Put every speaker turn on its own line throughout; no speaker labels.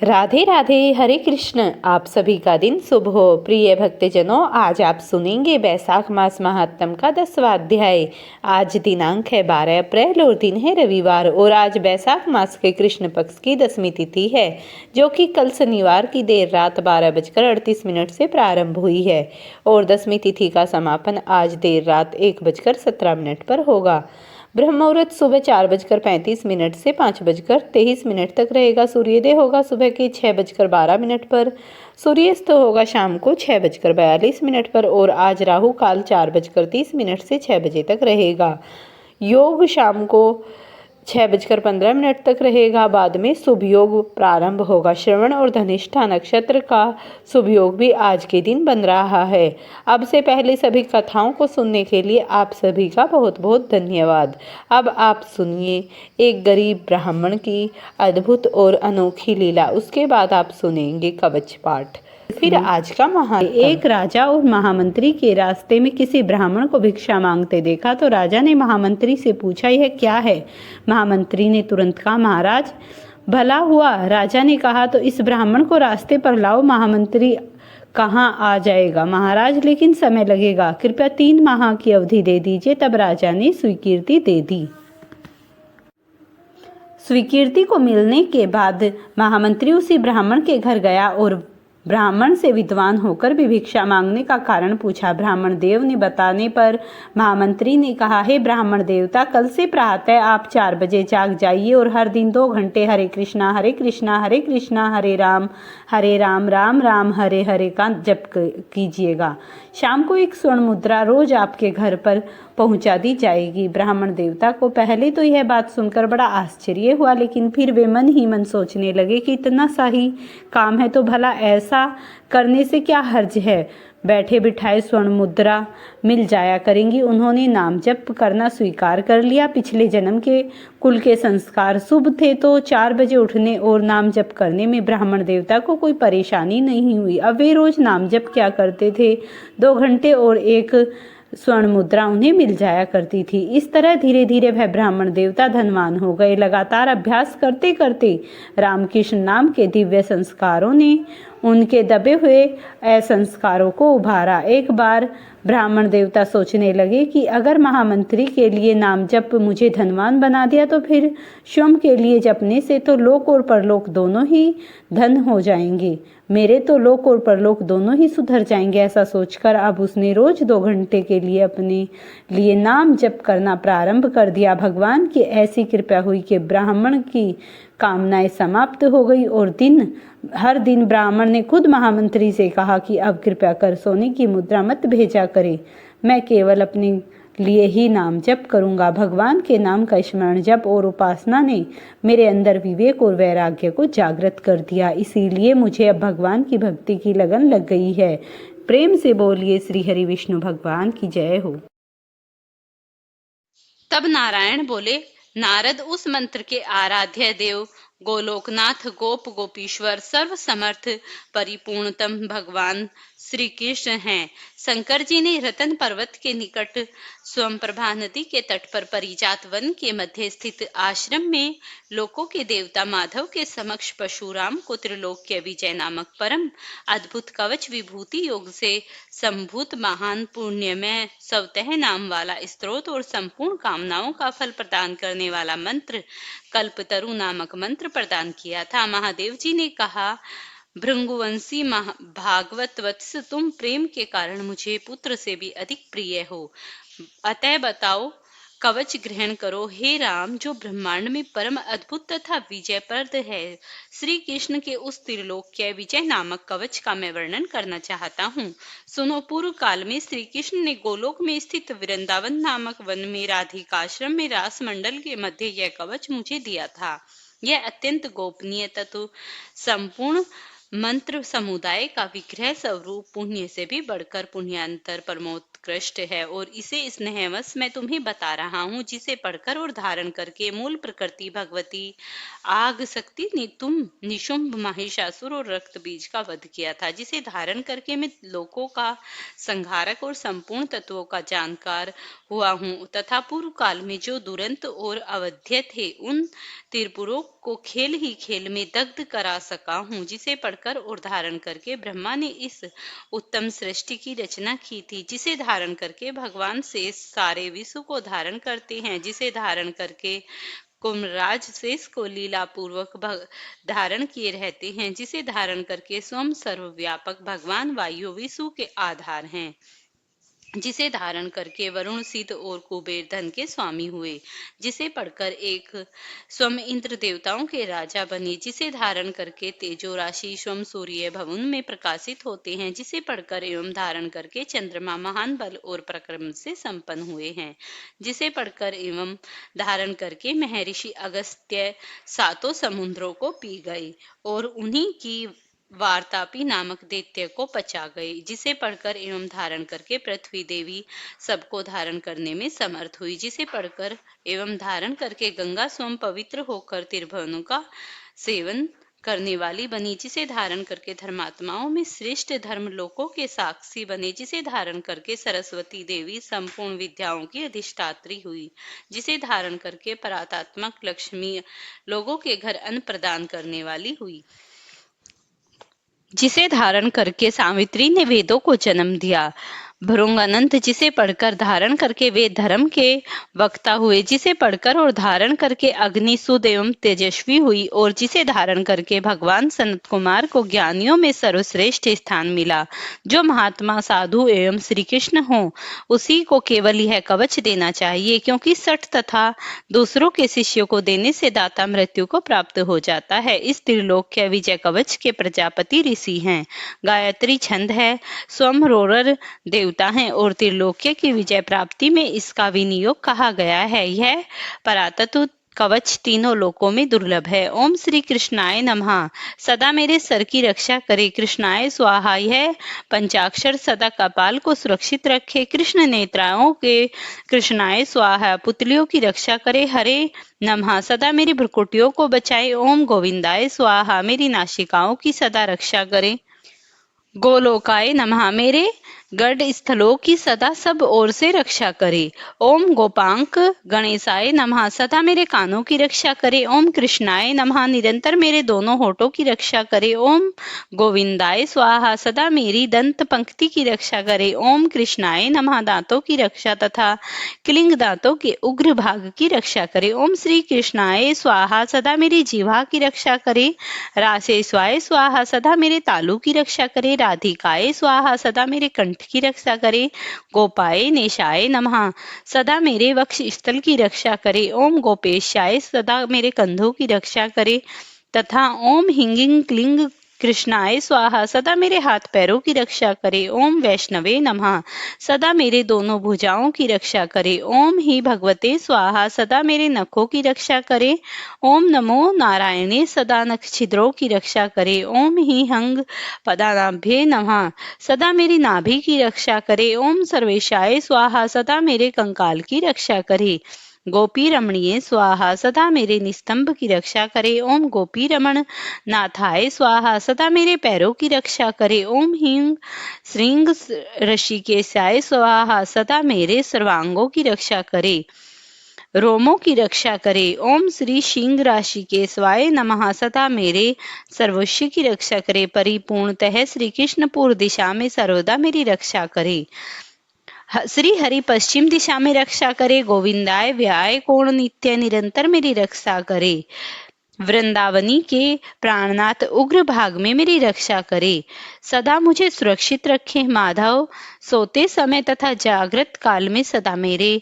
राधे राधे, हरे कृष्ण। आप सभी का दिन शुभ हो। प्रिय भक्तजनों, आज आप सुनेंगे वैशाख मास महात्म का 10वां अध्याय। आज दिनांक है 12 अप्रैल और दिन है रविवार, और आज वैशाख मास के कृष्ण पक्ष की 10वीं तिथि है, जो कि कल शनिवार की देर रात 12:38 से प्रारंभ हुई है, और 10वीं तिथि का समापन आज देर रात 1:17 पर होगा। ब्रह्म मुहूर्त सुबह 4:35 से 5:23 तक रहेगा। सूर्योदय होगा सुबह के 6:12 पर। सूर्यास्त होगा शाम को 6:42 पर, और आज राहु काल 4:30 से 6 बजे तक रहेगा। योग शाम को 6:15 तक रहेगा। बाद में शुभ योग प्रारंभ होगा। श्रवण और धनिष्ठा नक्षत्र का शुभ योग भी आज के दिन बन रहा है। अब से पहले सभी कथाओं को सुनने के लिए आप सभी का बहुत बहुत धन्यवाद। अब आप सुनिए एक गरीब ब्राह्मण की अद्भुत और अनोखी लीला। उसके बाद आप सुनेंगे कवच पाठ। फिर आज का एक राजा और महामंत्री के रास्ते में किसी ब्राह्मण को भिक्षा मांगते देखा, तो राजा ने महामंत्री से पूछा, यह क्या है? महामंत्री ने तुरंत कहा, महाराज भला हुआ। राजा ने कहा, तो इस ब्राह्मण को रास्ते पर लाओ। महामंत्री कहाँ आ जाएगा महाराज, लेकिन समय लगेगा, कृपया 3 माह की अवधि दे दीजिए। तब राजा ने स्वीकृति दे दी। स्वीकृति को मिलने के बाद महामंत्री उसी ब्राह्मण के घर गया और ब्राह्मण से विद्वान होकर भी भिक्षा मांगने का कारण पूछा। ब्राह्मण देव ने बताने पर महामंत्री ने कहा, हे ब्राह्मण देवता, कल से प्रातः आप 4 बजे जाग जाइए और हर दिन 2 घंटे हरे कृष्णा हरे कृष्णा हरे कृष्णा हरे राम राम राम हरे हरे का जप कीजिएगा। शाम को एक स्वर्ण मुद्रा रोज आपके घर पर पहुंचा दी जाएगी। ब्राह्मण देवता को पहले तो यह बात सुनकर बड़ा आश्चर्य हुआ, लेकिन फिर वे मन ही मन सोचने लगे कि इतना सा ही काम है तो भला ऐसा करने से क्या हर्ज है, बैठे बिठाए स्वर्ण मुद्रा मिल जाया करेंगी। उन्होंने नाम जप करना स्वीकार कर लिया। पिछले जन्म के कुल के संस्कार शुभ थे, तो 4 बजे उठने और नाम जप करने में ब्राह्मण देवता को कोई परेशानी नहीं हुई। अब वे रोज नाम जप क्या करते थे, 2 घंटे और एक स्वर्ण मुद्रा उन्हें मिल जाया करती थी। इस तरह धीरे धीरे वह ब्राह्मण देवता धनवान हो गए। लगातार अभ्यास करते करते रामकृष्ण नाम के दिव्य संस्कारों ने उनके दबे हुए असंस्कारों को उभारा। एक बार ब्राह्मण देवता सोचने लगे कि अगर महामंत्री के लिए नाम जप मुझे धनवान बना दिया, तो फिर स्वयं के लिए जपने से तो लोक और परलोक दोनों ही धन हो जाएंगे, मेरे तो लोक और परलोक दोनों ही सुधर जाएंगे। ऐसा सोचकर अब उसने रोज 2 घंटे के लिए अपने लिए नाम जप करना प्रारंभ कर दिया। भगवान की ऐसी कृपा हुई कि ब्राह्मण की कामनाएं समाप्त हो गई, और हर दिन ब्राह्मण ने खुद महामंत्री से कहा कि अब कृपया कर सोने की मुद्रा मत भेजा करे, मैं केवल अपने लिए ही नाम जप करूंगा। भगवान के नाम का स्मरण जप और उपासना ने मेरे अंदर विवेक और वैराग्य को जागृत कर दिया, इसीलिए मुझे अब भगवान की भक्ति की लगन लग गई है। प्रेम से बोलिए श्री हरि विष्णु भगवान की जय हो।
तब नारायण बोले, नारद उस मंत्र के आराध्य देव गोलोकनाथ गोप गोपीश्वर सर्व समर्थ परिपूर्णतम भगवान श्री कृष्ण हैं। शंकर जी ने रतन पर्वत के निकट स्वयंप्रभा नदी के तट पर परिजात वन के मध्य स्थित आश्रम में लोकों के देवता माधव के समक्ष परशुराम को त्रिलोक्य विजय नामक परम अद्भुत कवच विभूति योग से संभूत महान पुण्यमय स्वतः नाम वाला स्त्रोत और संपूर्ण कामनाओं का फल प्रदान करने वाला मंत्र कल्पतरु नामक मंत्र प्रदान किया था। महादेव जी ने कहा, भृंगुवंशी भागवत वत्स, तुम प्रेम के कारण मुझे पुत्र से भी अधिक प्रिय हो, अतः बताओ कवच ग्रहण करो। हे राम, जो ब्रह्मांड में परम अद्भुत तथा विजयप्रद है, श्री कृष्ण के उस त्रिलोक्य विजय नामक कवच का मैं वर्णन करना चाहता हूँ। सुनो, पूर्व काल में श्री कृष्ण ने गोलोक में स्थित वृंदावन नामक वन में राधिकाश्रम में रास मंडल के मध्य यह कवच मुझे दिया था। यह अत्यंत गोपनीय तत्व संपूर्ण मंत्र समुदाय का विग्रह स्वरूप पुण्य से भी बढ़कर पुण्यांतर परमोत्कृष्ट है और इसे स्नेहवश मैं तुम्हें बता रहा हूँ, जिसे पढ़कर और धारण करके मूल प्रकृति भगवती आग शक्ति ने तुम निशुंभ महिषासुर और रक्त बीज का वध किया था, जिसे धारण करके मैं लोकों का संहारक और संपूर्ण तत्वों का जानकार हुआ हूँ तथा पूर्व काल में जो दुरंत और अवध्य थे उन त्रिपुरों को खेल ही खेल में दग्ध करा सका हूँ, जिसे पढ़कर और धारण करके ब्रह्मा ने इस उत्तम सृष्टि की रचना की थी, जिसे धारण करके भगवान शेष सारे विश्व को धारण करते हैं, जिसे धारण करके कुमराज शेष को लीला पूर्वक धारण किए रहते हैं, जिसे धारण करके स्वयं सर्वव्यापक भगवान वायु विश्व के आधार हैं, जिसे धारण करके वरुण सिद्ध और कुबेर धन के स्वामी हुए, जिसे पढ़कर एक स्वयं इंद्र देवताओं के राजा बने, जिसे धारण करके तेजो राशि स्वयं सूर्य भवन में प्रकाशित होते हैं, जिसे पढ़कर एवं धारण करके चंद्रमा महान बल और पराक्रम से संपन्न हुए हैं, जिसे पढ़कर एवं धारण करके महर्षि अगस्त्य सातों समुद्रों को पी गए और उन्हीं की वार्तापी नामक दैत्य को पचा गए, जिसे पढ़कर एवं धारण करके पृथ्वी देवी सबको धारण करने में समर्थ हुई, जिसे पढ़कर एवं धारण करके गंगा स्वयं पवित्र होकर त्रिभुवनों का सेवन करने वाली बनी, जिसे धारण करके धर्मात्माओं में श्रेष्ठ धर्म लोकों के साक्षी बने, जिसे धारण करके सरस्वती देवी संपूर्ण विद्याओं की अधिष्ठात्री हुई, जिसे धारण करके परातात्मक लक्ष्मी लोगों के घर अन्न प्रदान करने वाली हुई, जिसे धारण करके सावित्री ने वेदों को जन्म दिया, भृंगानंद जिसे पढ़कर धारण करके वे धर्म के वक्ता हुए, जिसे पढ़कर और धारण करके अग्नि सुद एवं तेजस्वी हुई और जिसे धारण करके भगवान सनत कुमार को ज्ञानियों में सर्वश्रेष्ठ स्थान मिला। जो महात्मा साधु एवं श्री कृष्ण हो उसी को केवल यह कवच देना चाहिए, क्योंकि सठ तथा दूसरों के शिष्यों को देने से दाता मृत्यु को प्राप्त हो जाता है। इस त्रिलोक्य विजय कवच के प्रजापति ऋषि हैं, गायत्री छंद है, स्वयं रोरर देवता हैं और त्रिलोक्य की विजय प्राप्ति में इसका विनियोग कहा गया है। यह परातत्व कवच तीनों लोकों में दुर्लभ है। ओम श्री कृष्णाय नमः। सदा मेरे सर की रक्षा करे। कृष्णाय स्वाहा। यह पंचाक्षर सदा कपाल को सुरक्षित रखे। कृष्ण नेत्राओं के कृष्णाय स्वाहा। पुतलियों की रक्षा करे। हरे नमः। सदा मेरी भ्रुकुटियों को बचाए। ओम गोविंदाय स्वाहा। मेरी नासिकाओं की सदा रक्षा करे। गोलोकाय नमः। मेरे गढ़ स्थलों की सदा सब ओर से रक्षा करे। ओम गोपांक गणेशाय नमः। सदा मेरे कानों की रक्षा करे। ओम कृष्णाय नमः। निरंतर मेरे दोनों होठों की रक्षा करे। ओम गोविंदाय स्वाहा। सदा मेरी दंत पंक्ति की रक्षा करे। ओम कृष्णाय नमः। दांतों की रक्षा तथा क्लिंग दांतों के उग्र भाग की रक्षा करे। ओम श्री कृष्णाय स्वाहा। सदा मेरी जीवा की रक्षा करे। रासेश्वाय स्वाहा। सदा मेरे तालु की रक्षा करे। राधिकाय स्वाहा। सदा मेरे कंठ की रक्षा करे। गोपाय नेशाय नमः। सदा मेरे वक्ष स्थल की रक्षा करे। ओम गोपेशाय। सदा मेरे कंधों की रक्षा करे तथा ओम हिंगिंग क्लिंग कृष्णाय स्वाहा। सदा मेरे हाथ पैरों की रक्षा करे। ओम वैष्णवे नमः। सदा मेरे दोनों भुजाओं की रक्षा करे। ओम ही भगवते स्वाहा। सदा मेरे नखों की रक्षा करे। ओम नमो नारायणे। सदा नख छिद्रों की रक्षा करे। ओम ही हंग पदानाभ्ये नमः। सदा मेरी नाभि की रक्षा करे। ओम सर्वेशाय स्वाहा। सदा मेरे कंकाल की रक्षा करे। गोपी रमणीय स्वाहा। सदा मेरे निस्तंभ की रक्षा करे। ओम गोपी रमण नाथाय स्वाहा। सदा मेरे पैरों की रक्षा करे। ओम ह्रीं श्रींग ऋषिकेशाय स्वाहा। सदा मेरे सर्वांगों की रक्षा करे। रोमों की रक्षा करे। ओम श्री सिंह राशि के स्वाय नमः। सदा मेरे सर्वस्व की रक्षा करे। परिपूर्णतः श्री कृष्णपुर दिशा में सर्वदा मेरी रक्षा करे। श्री हरि पश्चिम दिशा में रक्षा करे। गोविंदाय व्याय कोण नित्य निरंतर मेरी रक्षा करे। वृंदावनी के प्राणनाथ उग्र भाग में मेरी रक्षा करे। सदा मुझे सुरक्षित रखे। माधव सोते समय तथा जागृत काल में सदा मेरे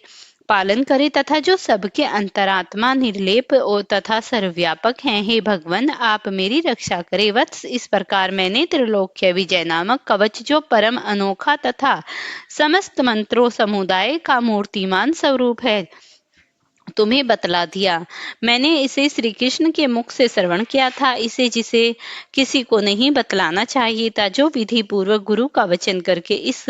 पालन करे तथा जो सबके अंतरात्मा निर्लेप और तथा सर्वव्यापक हैं। हे भगवान, आप मेरी रक्षा करे। वत्स, इस प्रकार मैंने त्रिलोक्य विजय नामक कवच, जो परम अनोखा तथा समस्त मंत्रों समुदाय का मूर्तिमान स्वरूप है, तुम्हें बतला दिया। मैंने इसे श्री कृष्ण के मुख से श्रवण किया था, इसे जिसे किसी को नहीं बतलाना चाहिए था। जो विधि पूर्वक गुरु का वचन करके इस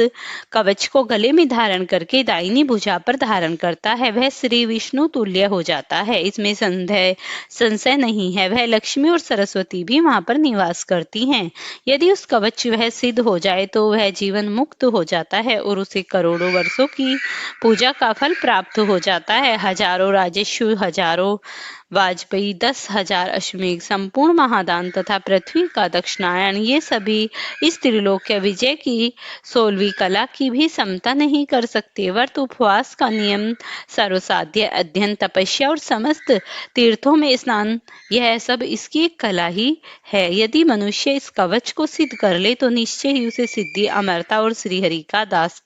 कवच को गले में धारण करके दाहिनी भुजा पर धारण करता है, वह श्री विष्णु तुल्य हो जाता है। इसमें संशय नहीं है। वह लक्ष्मी और सरस्वती भी वहां पर निवास करती हैं। यदि उस कवच वह सिद्ध हो जाए तो वह जीवन मुक्त हो जाता है और उसे करोड़ों वर्षों की पूजा का फल प्राप्त हो जाता है। हजारों राजेश्वर, हजारों वाजपेयी, 10,000 अश्वमेघ, संपूर्ण महादान तथा पृथ्वी का दक्षिणायन, ये सभी इस त्रिलोक्य विजय की 16वीं कला की भी समता नहीं कर सकते। व्रत, उपवास का नियम, सर्वसाध्य, अध्ययन, तपस्या और समस्त तीर्थों में स्नान, यह सब इसकी एक कला ही है। यदि मनुष्य इस कवच को सिद्ध कर ले तो निश्चय ही उसे सिद्धि, अमरता और श्रीहरि का दास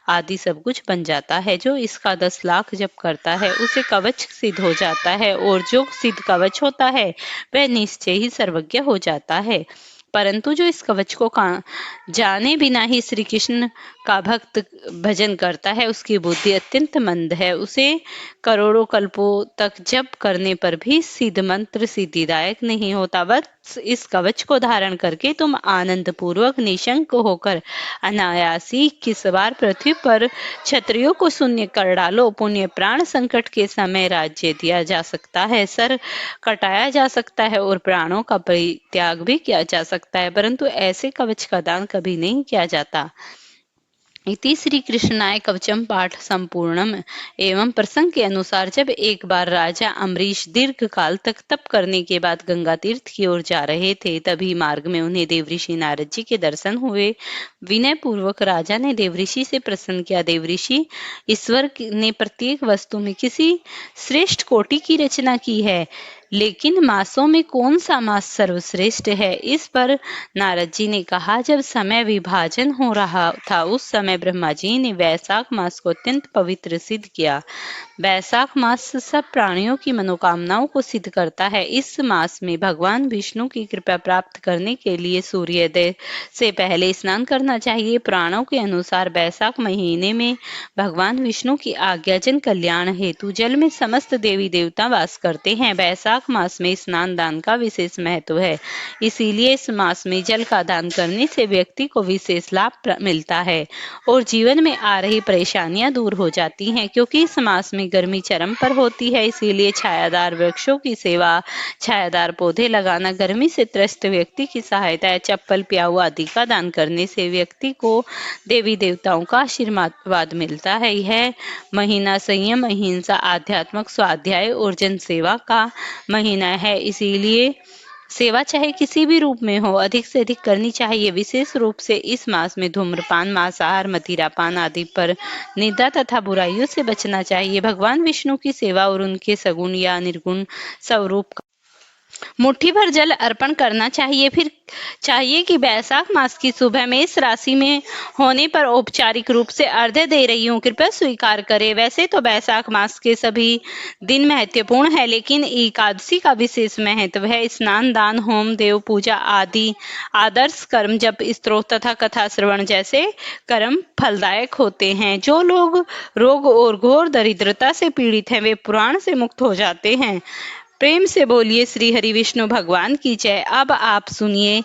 आदि सब कुछ बन जाता है। जो इसका 10 लाख जप करता है उसे कवच सिद्ध हो जाता है, और जो सिद्ध कवच होता है वह निश्चय ही सर्वज्ञ हो जाता है। परंतु जो इस कवच को जाने बिना ही श्री कृष्ण का भक्त भजन करता है उसकी बुद्धि अत्यंत मंद है। उसे करोड़ों कल्पों तक जप करने पर भी सिद्ध मंत्र सिद्धिदायक नहीं होता। बस इस कवच को धारण करके तुम आनंद पूर्वक निशंक होकर अनायासी 21 बार पृथ्वी पर क्षत्रियों को शून्य कर डालो। पुण्य प्राण संकट के समय राज्य दिया जा सकता है, सर कटाया जा सकता है और प्राणों का परित्याग भी किया जा सकता है, परंतु ऐसे कवच का दान कभी नहीं किया जाता। इति श्री कृष्णाय कवचम पाठ संपूर्णम। एवं प्रसंग के अनुसार जब एक बार राजा अम्बरीश दीर्घ काल तक तप करने के बाद गंगा तीर्थ की ओर जा रहे थे, तभी मार्ग में उन्हें देवऋषि नारद जी के दर्शन हुए। विनय पूर्वक राजा ने देवऋषि से प्रश्न किया, देवऋषि, ईश्वर ने प्रत्येक वस्तु में किसी श्रेष्ठ कोटि की रचना की है, लेकिन मासों में कौन सा मास सर्वश्रेष्ठ है? इस पर नारद जी ने कहा, जब समय विभाजन हो रहा था उस समय ब्रह्मा जी ने वैशाख मास को अत्यंत पवित्र सिद्ध किया। वैशाख मास सब प्राणियों की मनोकामनाओं को सिद्ध करता है। इस मास में भगवान विष्णु की कृपा प्राप्त करने के लिए सूर्योदय से पहले स्नान करना चाहिए। पुराणों के अनुसार वैशाख महीने में भगवान विष्णु की आज्ञा जन कल्याण हेतु जल में समस्त देवी देवता वास करते हैं। वैशाख मास में स्नान दान का विशेष महत्व है, इसीलिए इस मास में जल का दान करने से व्यक्ति को विशेष लाभ मिलता है और जीवन में आ रही परेशानियां दूर हो जाती हैं। क्योंकि इस मास में गर्मी चरम पर होती है, इसीलिए छायादार वृक्षों की सेवा, छायादार पौधे लगाना, गर्मी से त्रस्त व्यक्ति की सहायता, चप्पल, प्याऊ आदि का दान करने से व्यक्ति को देवी देवताओं का आशीर्वाद मिलता है। यह महीना संयम, अहिंसा, आध्यात्मिक स्वाध्याय और जन सेवा का महीना है, इसीलिए सेवा चाहे किसी भी रूप में हो अधिक से अधिक करनी चाहिए। विशेष रूप से इस मास में धूम्रपान, मांसाहार, मदिरापान आदि पर निंदा तथा बुराइयों से बचना चाहिए। भगवान विष्णु की सेवा और उनके सगुण या निर्गुण स्वरूप मुट्ठी भर जल अर्पण करना चाहिए। फिर चाहिए कि वैशाख मास की सुबह में इस राशि में होने पर औपचारिक रूप से अर्घ्य दे रही हूँ, कृपया स्वीकार करें। वैसे तो वैशाख मास के सभी दिन महत्वपूर्ण है, लेकिन एकादशी का विशेष महत्व है। स्नान, दान, होम, देव पूजा आदि आदर्श कर्म, जप, स्तोत्र तथा कथा श्रवण जैसे कर्म फलदायक होते हैं। जो लोग रोग और घोर दरिद्रता से पीड़ित हैं वे पुराण से मुक्त हो जाते हैं। प्रेम से बोलिए श्री हरि विष्णु भगवान की जय। अब आप सुनिए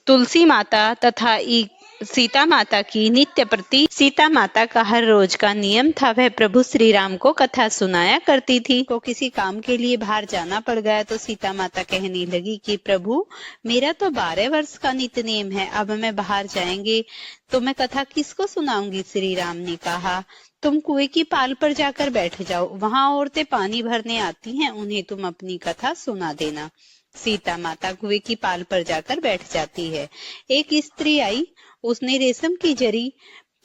तुलसी माता तथा सीता माता की नित्य प्रति। सीता माता का हर रोज का नियम था, वह प्रभु श्री राम को कथा सुनाया करती थी। को किसी काम के लिए बाहर जाना पड़ गया तो सीता माता कहने लगी कि प्रभु, मेरा तो 12 वर्ष का नित्य नेम है, अब मैं बाहर जाएंगे तो मैं कथा किसको सुनाऊंगी? श्री राम ने कहा, तुम कुएं की पाल पर जाकर बैठ जाओ, वहां औरतें पानी भरने आती हैं, उन्हें तुम अपनी कथा सुना देना। सीता माता कुएं की पाल पर जाकर बैठ जाती है। एक स्त्री आई, उसने रेशम की जरी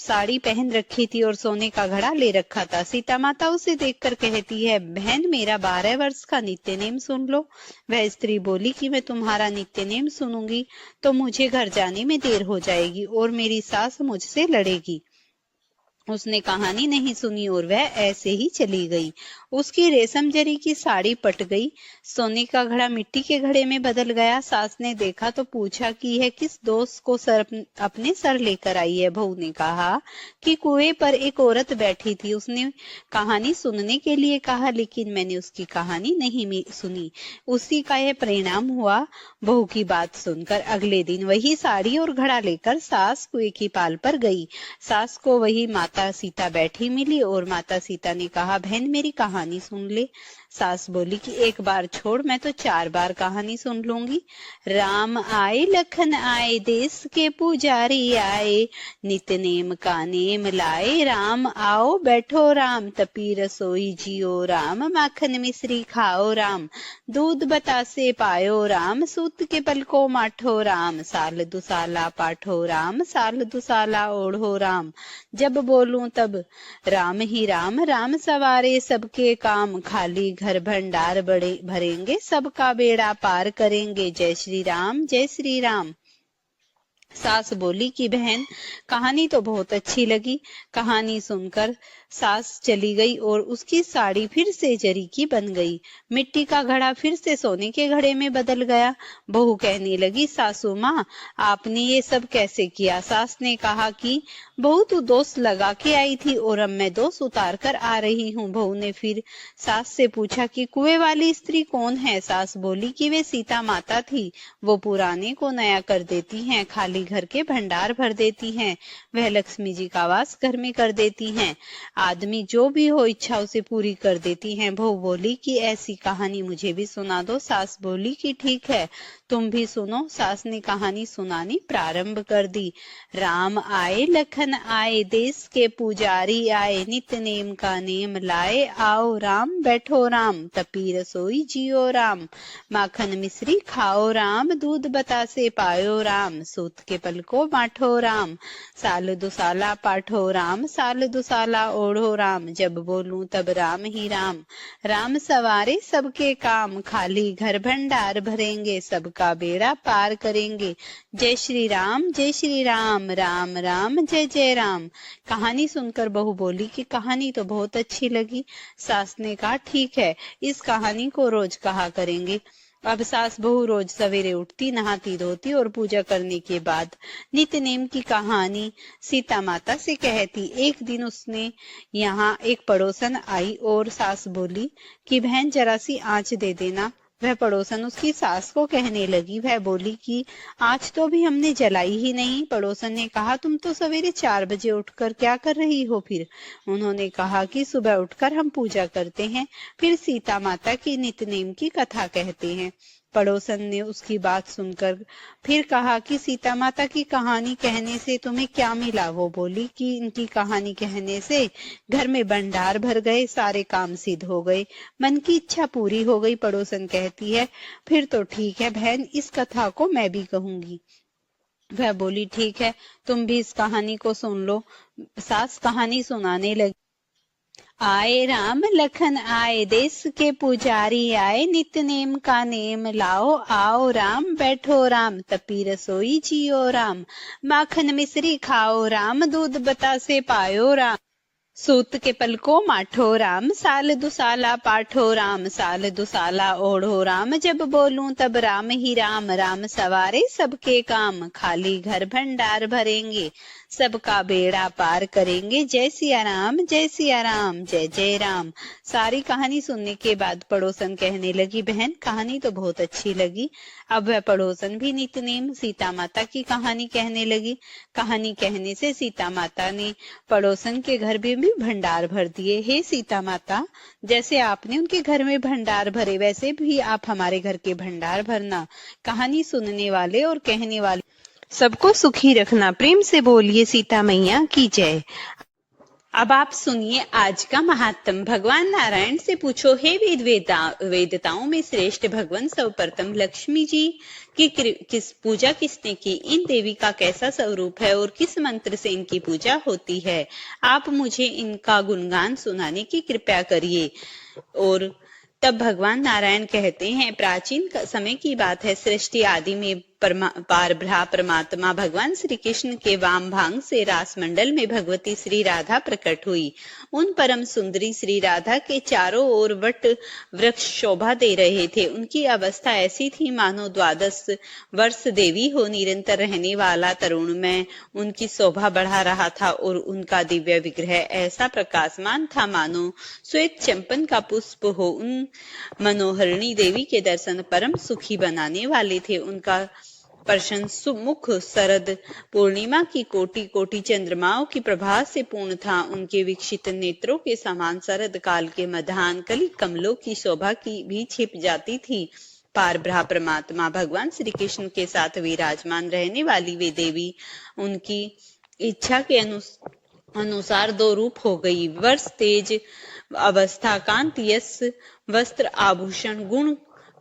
साड़ी पहन रखी थी और सोने का घड़ा ले रखा था। सीता माता उसे देखकर कहती है, बहन, मेरा 12 वर्ष का नित्य नेम सुन लो। वह स्त्री बोली कि मैं तुम्हारा नित्य नेम सुनूंगी तो मुझे घर जाने में देर हो जाएगी और मेरी सास मुझसे लड़ेगी। उसने कहानी नहीं सुनी और वह ऐसे ही चली गई।
उसकी रेशम जरी की साड़ी पट गई, सोने का घड़ा मिट्टी के घड़े में बदल गया। सास ने देखा तो पूछा कि यह किस दोस्त को अपने सर लेकर आई है। बहू ने कहा कि कुएं पर एक औरत बैठी थी, उसने कहानी सुनने के लिए कहा, लेकिन मैंने उसकी कहानी नहीं सुनी। उसी का यह परिणाम हुआ। बहू की बात सुनकर अगले दिन वही साड़ी और घड़ा लेकर सास कुएं की पाल पर गई। सास को वही माता सीता बैठी मिली और माता सीता ने कहा, बहन मेरी कहानी सुन ले। सास बोली कि एक बार छोड़, मैं तो 4 बार कहानी सुन लूंगी। राम आए लखन आए, देश के पुजारी आए, नित नेम का नेम लाए, राम आओ बैठो राम, तपी रसोई जियो राम, माखन मिश्री खाओ राम, दूध बतासे पायो राम, सूत के पल को माठो राम, साल दुसाला पाठो राम, साल दुसाला ओढ़ो राम, जब बोलूं तब राम ही राम, राम सवारे सबके काम, खाली घर भंडार बड़े भरेंगे, सबका बेड़ा पार करेंगे, जय श्री राम जय श्री राम। सास बोली कि बहन कहानी तो बहुत अच्छी लगी। कहानी सुनकर सास चली गई और उसकी साड़ी फिर से जरी की बन गई, मिट्टी का घड़ा फिर से सोने के घड़े में बदल गया। बहू कहने लगी, सासू माँ आपने ये सब कैसे किया? सास ने कहा कि बहू तू दोष लगा के आई थी और अब मैं दोष उतार कर आ रही हूँ। बहू ने फिर सास से पूछा कि कुएं वाली स्त्री कौन है? सास बोली कि वे सीता माता थी, वो पुराने को नया कर देती हैं, खाली घर के भंडार भर देती हैं, वह लक्ष्मी जी का वास घर में कर देती हैं, आदमी जो भी हो इच्छा उसे पूरी कर देती हैं। बहू बोली कि ऐसी कहानी मुझे भी सुना दो। सास बोली कि ठीक है, तुम भी सुनो। सास ने कहानी सुनानी प्रारंभ कर दी। राम आए लखन आए, देश के पुजारी आए, नित नेम का नेम लाए, आओ राम बैठो राम, तपी रसोई जियो राम, माखन मिश्री खाओ राम, दूध बतासे पायो राम, सूत के पल को बांटो राम, साल दुसाला पाठो राम, साल दुसाला ओढ़ो राम, जब बोलूं तब राम ही राम, राम सवारे सबके काम, खाली घर भंडार भरेंगे, सबका बेड़ा पार करेंगे, जय श्री राम जय श्री राम, राम राम जय जय राम। कहानी सुनकर बहू बोली कि कहानी तो बहुत अच्छी लगी। सास ने कहा ठीक है, इस कहानी को रोज कहा करेंगे। अब सास बहू रोज सवेरे उठती, नहाती धोती और पूजा करने के बाद नित्य नेम की कहानी सीता माता से कहती। एक दिन उसने यहाँ एक पड़ोसन आई और सास बोली कि बहन जरा सी आंच दे देना। वह पड़ोसन उसकी सास को कहने लगी। वह बोली कि आज तो भी हमने जलाई ही नहीं। पड़ोसन ने कहा, तुम तो सवेरे 4 बजे उठकर क्या कर रही हो? फिर उन्होंने कहा कि सुबह उठकर हम पूजा करते हैं, फिर सीता माता की नित्य-नेम की कथा कहते हैं। पड़ोसन ने उसकी बात सुनकर फिर कहा कि सीता माता की कहानी कहने से तुम्हें क्या मिला? वो बोली कि इनकी कहानी कहने से घर में भंडार भर गए, सारे काम सिद्ध हो गए, मन की इच्छा पूरी हो गई। पड़ोसन कहती है, फिर तो ठीक है बहन, इस कथा को मैं भी कहूंगी। वह बोली ठीक है, तुम भी इस कहानी को सुन लो। सास कहानी सुनाने लगी। आए राम लखन आए, देश के पुजारी आए, नित्य नेम का नेम लाओ, आओ राम बैठो राम, तपी रसोई जियो राम, माखन मिश्री खाओ राम, दूध बतासे पायो राम, सूत के पल को माठो राम, साल दुसाला पाठो राम, साल दुसाला ओढ़ो राम, जब बोलूं तब राम ही राम, राम सवारे सबके काम, खाली घर भंडार भरेंगे, सबका बेड़ा पार करेंगे, जय सिया राम जय सिया राम, जय जय राम। सारी कहानी सुनने के बाद पड़ोसन कहने लगी, बहन कहानी तो बहुत अच्छी लगी। अब वह पड़ोसन भी नित्य नेम सीता माता की कहानी कहने लगी। कहानी कहने से सीता माता ने पड़ोसन के घर में भी भंडार भर दिए। हे सीता माता, जैसे आपने उनके घर में भंडार भरे, वैसे भी आप हमारे घर के भंडार भरना। कहानी सुनने वाले और कहने वाले सबको सुखी रखना। प्रेम से बोलिए सीता मैया की जय। अब आप सुनिए आज का महात्म। भगवान नारायण से पूछो, हे वेदताओं में श्रेष्ठ भगवान सर्वप्रथम लक्ष्मी जी की किस पूजा किसने की? इन देवी का कैसा स्वरूप है और किस मंत्र से इनकी पूजा होती है? आप मुझे इनका गुणगान सुनाने की कृपा करिए। और तब भगवान नारायण कहते हैं, प्राचीन समय की बात है, सृष्टि आदि में
पारब्रह्म परमात्मा भगवान श्री कृष्ण के वाम भाग से रास मंडल में भगवती श्री राधा प्रकट हुई। उन परम सुंदरी श्री राधा के चारों ओर वट वृक्ष शोभा दे रहे थे। उनकी अवस्था ऐसी थी मानो 12 वर्ष देवी हो। निरंतर रहने वाला तरुण में उनकी शोभा बढ़ा रहा था और उनका दिव्य विग्रह ऐसा प्रकाशमान था मानो श्वेत चंपन का पुष्प हो। उन मनोहरिणी देवी के दर्शन परम सुखी बनाने वाले थे। उनका प्रसन्न सुमुख शरद पूर्णिमा की कोटि कोटि चंद्रमाओं की प्रभा से पूर्ण था। उनके विकसित नेत्रों के समान शरद काल के मध्याह्न कली कमलों की शोभा की भी छिप जाती थी। पारब्रह्म परमात्मा भगवान श्री कृष्ण के साथ विराजमान रहने वाली वे देवी उनकी इच्छा के अनुसार 2 रूप हो गई। वर्ष तेज अवस्था कांति यश वस्त्र आभूषण गुण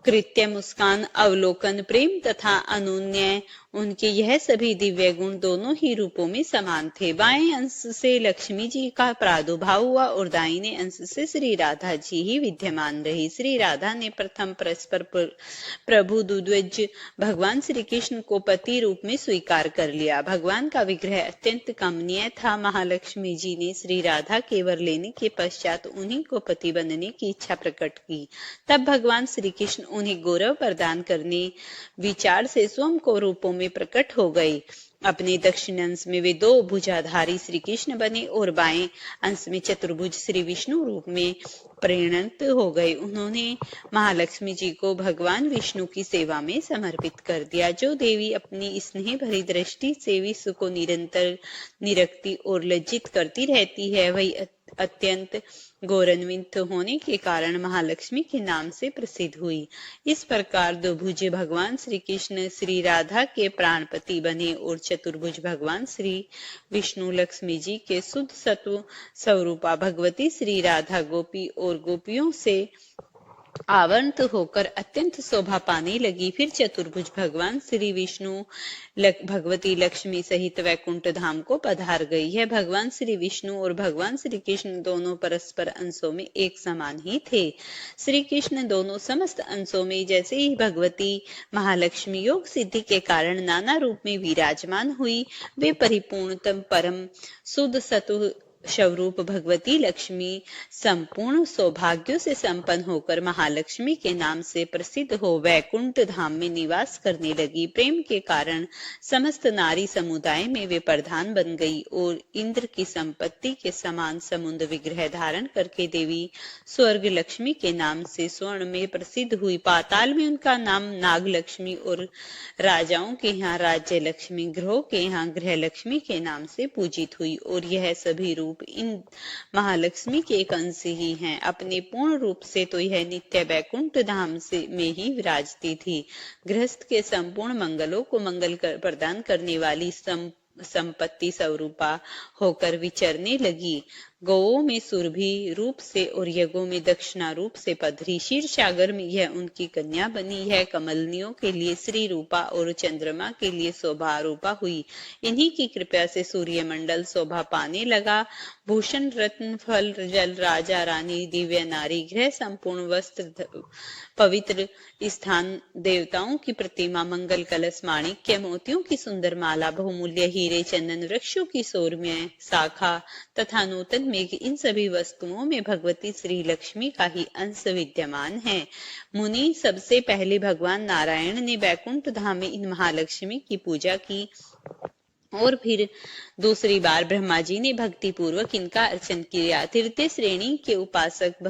कृत्य मुस्कान अवलोकन प्रेम तथा अनुन्य उनके यह सभी दिव्य गुण दोनों ही रूपों में समान थे। बाएं अंश से लक्ष्मी जी का प्रादुर्भाव हुआ और दाहिने अंश से श्री राधा जी ही विद्यमान रही। श्री राधा ने प्रथम परस्पर प्रभु द्विज भगवान श्री कृष्ण को पति रूप में स्वीकार कर लिया। भगवान का विग्रह अत्यंत कमनीय था। महालक्ष्मी जी ने श्री राधा के वर लेने के पश्चात उन्हीं को पति बनने की इच्छा प्रकट की। तब भगवान श्री कृष्ण उन्हें गौरव प्रदान करने विचार से स्वयं को रूपों में प्रकट हो गए। अपने दक्षिण अंश में वे 2 भुजाधारी श्री कृष्ण बने और बाएं अंश में चतुर्भुज श्री विष्णु रूप में परिणत हो गए। उन्होंने महालक्ष्मी जी को भगवान विष्णु की सेवा में समर्पित कर दिया। जो देवी अपनी स्नेह भरी दृष्टि से विश्व को निरंतर निरखती और लज्जित करती रहती है, वही अत्यंत गौरवान्वित होने के कारण महालक्ष्मी के नाम से प्रसिद्ध हुई। इस प्रकार 2 भुज भगवान श्री कृष्ण श्री राधा के प्राणपति बने और चतुर्भुज भगवान श्री विष्णु लक्ष्मी जी के शुद्ध सत्व स्वरूपा भगवती श्री राधा गोपी और गोपियों से आवृत होकर अत्यंत शोभा पाने लगी। फिर चतुर्भुज भगवान श्री विष्णु भगवती लक्ष्मी सहित वैकुंठ धाम को पधार गई है। भगवान श्री विष्णु और भगवान श्री कृष्ण दोनों परस्पर अंशों में एक समान ही थे। श्री कृष्ण दोनों समस्त अंशों में जैसे ही भगवती महालक्ष्मी योग सिद्धि के कारण नाना रूप में विराजमान हुई, वे परिपूर्णतम परम शुद्ध सत्व स्वरूप भगवती लक्ष्मी संपूर्ण सौभाग्यों से संपन्न होकर महालक्ष्मी के नाम से प्रसिद्ध हो वैकुंठ धाम में निवास करने लगी। प्रेम के कारण समस्त नारी समुदाय में वे प्रधान बन गई और इंद्र की संपत्ति के समान समुद्र विग्रह धारण करके देवी स्वर्ग लक्ष्मी के नाम से स्वर्ण में प्रसिद्ध हुई। पाताल में उनका नाम नाग लक्ष्मी और राजाओं के यहाँ राज्य लक्ष्मी, ग्रहों के यहाँ ग्रह लक्ष्मी के नाम से पूजित हुई और यह सभी रूप इन महालक्ष्मी के एक अंश ही हैं। अपने पूर्ण रूप से तो यह नित्य वैकुंठ धाम से में ही विराजती थी। गृहस्थ के संपूर्ण मंगलों को मंगल प्रदान करने वाली संपत्ति स्वरूपा होकर विचरने लगी। गौओं में सुरभि रूप से और यज्ञों में दक्षिणा रूप से पधरी। क्षीर सागर में यह उनकी कन्या बनी है। कमलनियों के लिए श्री रूपा और चंद्रमा के लिए शोभा रूपा हुई। इन्हीं की कृपा से सूर्य मंडल शोभा पाने लगा। भूषण रत्न फल जल राजा रानी दिव्य नारी गृह संपूर्ण वस्त्र पवित्र स्थान देवताओं की प्रतिमा मंगल कलश माणिक्य मोतियों की सुंदर माला बहुमूल्य हीरे चंदन वृक्षों की सौम्य शाखा तथा नूतन मेघ, इन सभी वस्तुओं में भगवती श्री लक्ष्मी का ही अंश विद्यमान है। मुनि सबसे पहले भगवान नारायण ने वैकुंठ धाम में इन महालक्ष्मी की पूजा की और फिर दूसरी बार ब्रह्मा जी ने भक्ति पूर्वक इनका अर्चन किया। तृतीय श्रेणी के उपासक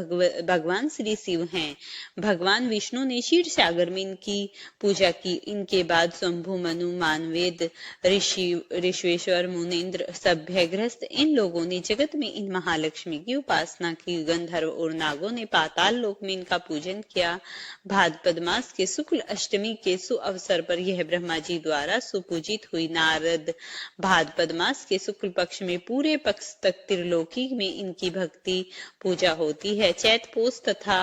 भगवान श्री शिव हैं। भगवान विष्णु ने क्षीर सागर में इनकी पूजा की। इनके बाद शंभु मनु मानवेद ऋषिवेश्वर मुनीन्द्र सभ्य गृहस्थ इन लोगों ने जगत में इन महालक्ष्मी की उपासना की। गंधर्व और नागों ने पाताल लोक में इनका पूजन किया। भाद्रपद मास के शुक्ल अष्टमी के सुअवसर पर यह ब्रह्मा जी द्वारा सुपूजित हुई। नारद भाद्रपद मास के शुक्ल पक्ष में पूरे पक्ष तक त्रिलोकी में इनकी भक्ति पूजा होती है। चैत पोष तथा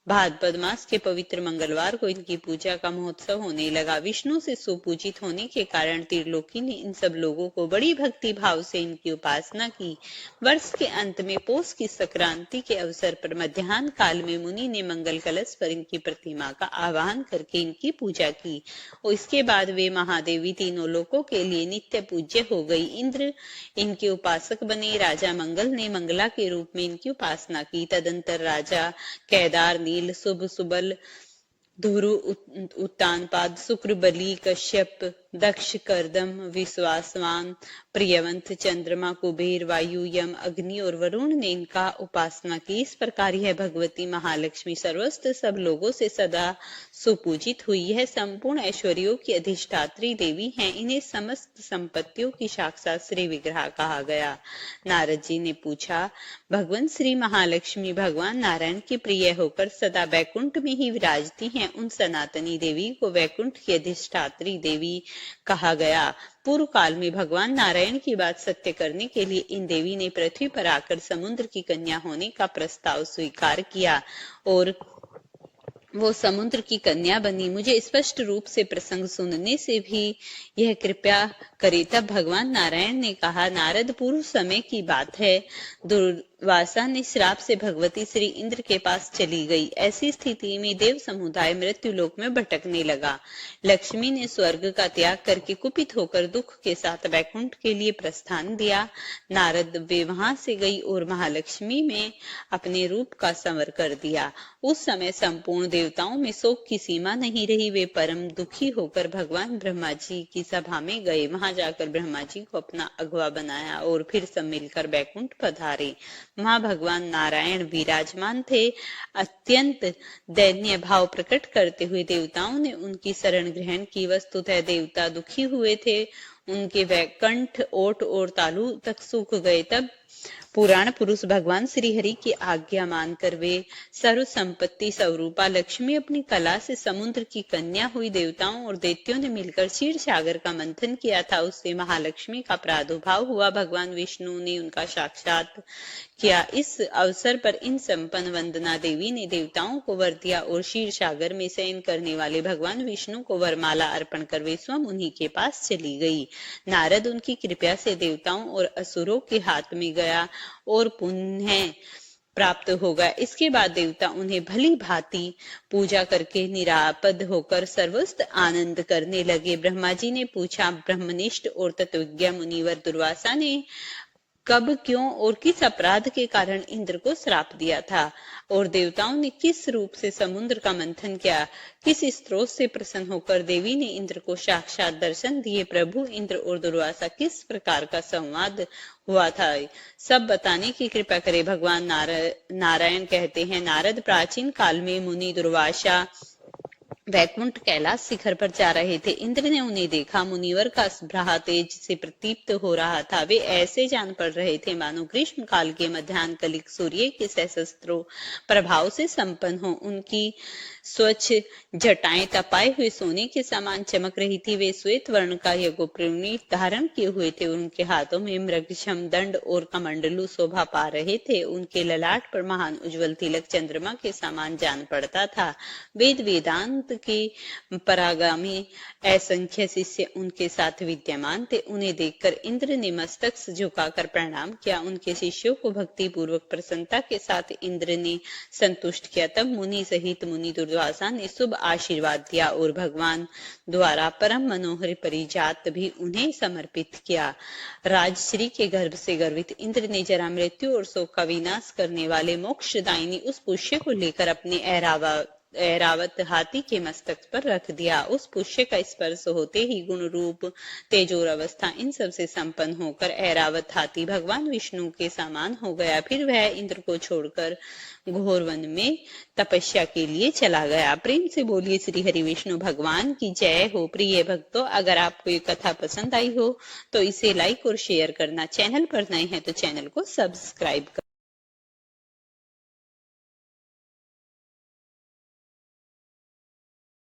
भाद्रपद मास के पवित्र मंगलवार को इनकी पूजा का महोत्सव होने लगा। विष्णु से सुपूजित होने के कारण त्रिलोकी ने इन सब लोगों को बड़ी भक्ति भाव से इनकी उपासना की। वर्ष के अंत में पोष की संक्रांति के अवसर पर मध्याह्न काल में मुनि ने मंगल कलश पर इनकी प्रतिमा का आवाहन करके इनकी पूजा की और इसके बाद वे महादेवी तीनों लोकों के लिए नित्य पूज्य हो गई। इंद्र इनके उपासक बने। राजा मंगल ने मंगला के रूप में इनकी उपासना की। तदंतर राजा केदार, नील, शुभ, सुबल, धुरु, उत्तानपाद, शुक्र, बलि, कश्यप, दक्ष, करदम, विश्वासवान, प्रियवंत, चंद्रमा, कुबेर, वायु, यम, अग्नि और वरुण ने इनका उपासना की। इस प्रकार यह भगवती महालक्ष्मी सर्वस्त्र सब लोगों से सदा सुपूजित हुई है। संपूर्ण ऐश्वर्यों की अधिष्ठात्री देवी हैं। इन्हें समस्त संपत्तियों की साक्षात श्री विग्रह कहा गया। नारद जी ने पूछा, भगवान श्री महालक्ष्मी भगवान नारायण की प्रिय होकर सदा वैकुंठ में ही विराजती हैं। उन सनातनी देवी को वैकुंठ की अधिष्ठात्री देवी कहा गया। पूर्व काल में भगवान नारायण की बात सत्य करने के लिए इन देवी ने पृथ्वी पर आकर समुद्र की कन्या होने का प्रस्ताव स्वीकार किया और वो समुद्र की कन्या बनी। मुझे स्पष्ट रूप से प्रसंग सुनने से भी यह कृपया करे। तब भगवान नारायण ने कहा, नारद, पूर्व समय की बात है, दुर्वासा ने श्राप से भगवती श्री इंद्र के पास चली गई। ऐसी स्थिति में देव समुदाय मृत्यु लोक में भटकने लगा। लक्ष्मी ने स्वर्ग का त्याग करके कुपित होकर दुख के साथ वैकुंठ के लिए प्रस्थान दिया। नारद वे वहां से गई और महालक्ष्मी में अपने रूप का संवर कर दिया। उस समय संपूर्ण देवताओं में शोक की सीमा नहीं रही। वे परम दुखी होकर भगवान ब्रह्मा जी की सभा में गए। वहां जाकर ब्रह्मा जी को अपना अगवा बनाया और फिर सब मिलकर वैकुंठ पधारे। वहां भगवान नारायण विराजमान थे। अत्यंत दैन्य भाव प्रकट करते हुए देवताओं ने उनकी शरण ग्रहण की। वस्तुतः देवता दुखी हुए थे। उनके वैकुंठ, ओट और तालु तक सूख गए। तब पुराण पुरुष भगवान श्री हरि की आज्ञा मानकर वे सर्व संपत्ति स्वरूपा लक्ष्मी अपनी कला से समुद्र की कन्या हुई। देवताओं और दैत्यों ने मिलकर क्षीर सागर का मंथन किया था। उससे महालक्ष्मी का प्रादुर्भाव हुआ। भगवान विष्णु ने उनका साक्षात किया। इस अवसर पर इन संपन्न वंदना देवी ने देवताओं को वर दिया और क्षीर सागर में शयन करने वाले भगवान विष्णु को वरमाला अर्पण कर वे स्वयं उन्हीं के पास चली गई। नारद उनकी कृपा से देवताओं और असुरों के हाथ में गया और पुण्य प्राप्त होगा। इसके बाद देवता उन्हें भली भांति पूजा करके निरापद होकर सर्वस्त्र आनंद करने लगे। ब्रह्मा जी ने पूछा, ब्रह्मनिष्ठ और तत्वज्ञ मुनिवर दुर्वासा ने कब, क्यों और किस अपराध के कारण इंद्र को श्राप दिया था और देवताओं ने किस रूप से समुद्र का मंथन किया? किस स्त्रोत से प्रसन्न होकर देवी ने इंद्र को साक्षात दर्शन दिए? प्रभु इंद्र और दुर्वासा किस प्रकार का संवाद हुआ था, सब बताने की कृपा करे। भगवान नारायण कहते हैं, नारद, प्राचीन काल में मुनि दुर्वासा वैकुंठ कैलाश शिखर पर जा रहे थे। इंद्र ने उन्हें देखा। मुनिवर का भ्राह तेज से प्रदीप्त हो रहा था। वे ऐसे जान पड़ रहे थे मानो ग्रीष्म काल के मध्याह्न कलिक सूर्य के सहस्त्रों प्रभाव से संपन्न हो। उनकी स्वच्छ जटाएं तपाए हुए सोने के समान चमक रही थी। वे श्वेत वर्ण का यज्ञोपवीत धारण किए हुए थे। उनके हाथों में मृगशम दंड और कमंडलू शोभा पा रहे थे। उनके ललाट पर महान उज्जवल तिलक चंद्रमा के समान जान पड़ता था। वेद वेदांत के परागामी असंख्य शिष्य उनके साथ विद्यमान थे। उन्हें देखकर इंद्र ने मस्तक झुकाकर प्रणाम किया। उनके शिष्यों को भक्ति पूर्वक प्रसन्नता के साथ इंद्र ने संतुष्ट किया। तब मुनि सहित मुनि दुर्वासा ने शुभ आशीर्वाद दिया और भगवान द्वारा परम मनोहर परिजात भी उन्हें समर्पित किया। राजश्री के गर्भ से गर्वित इंद्र ने जरा मृत्यु और शोक का विनाश करने वाले मोक्षदायिनी उस पुष्य को लेकर अपने ऐरावत हाथी के मस्तक पर रख दिया। उस पुष्य का स्पर्श होते ही गुण रूप तेजोर अवस्था इन सब से संपन्न होकर ऐरावत हाथी भगवान विष्णु के समान हो गया। फिर वह इंद्र को छोड़कर घोर वन में तपस्या के लिए चला गया। प्रेम से बोलिए श्री हरि विष्णु भगवान की जय हो। प्रिय भक्तों, अगर आपको ये कथा पसंद आई हो तो इसे लाइक और शेयर करना। चैनल पर नए हैं तो चैनल को सब्सक्राइब कर